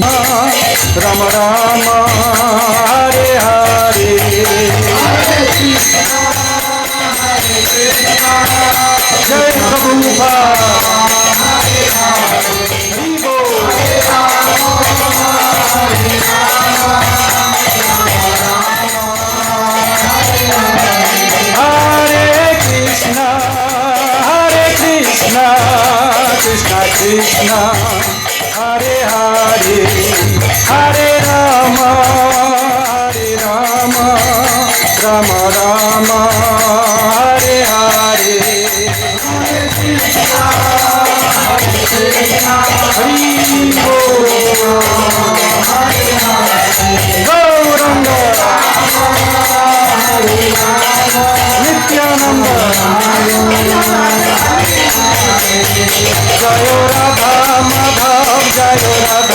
राम राम हरे हरे जय प्रभुपाद हरि बोल हरे कृष्णा कृष्णा कृष्णा हरे हरे हरे राम राम राम हरे हरे हरि बोल गौरंग नित्यानंद जय राधा माधव जय राधा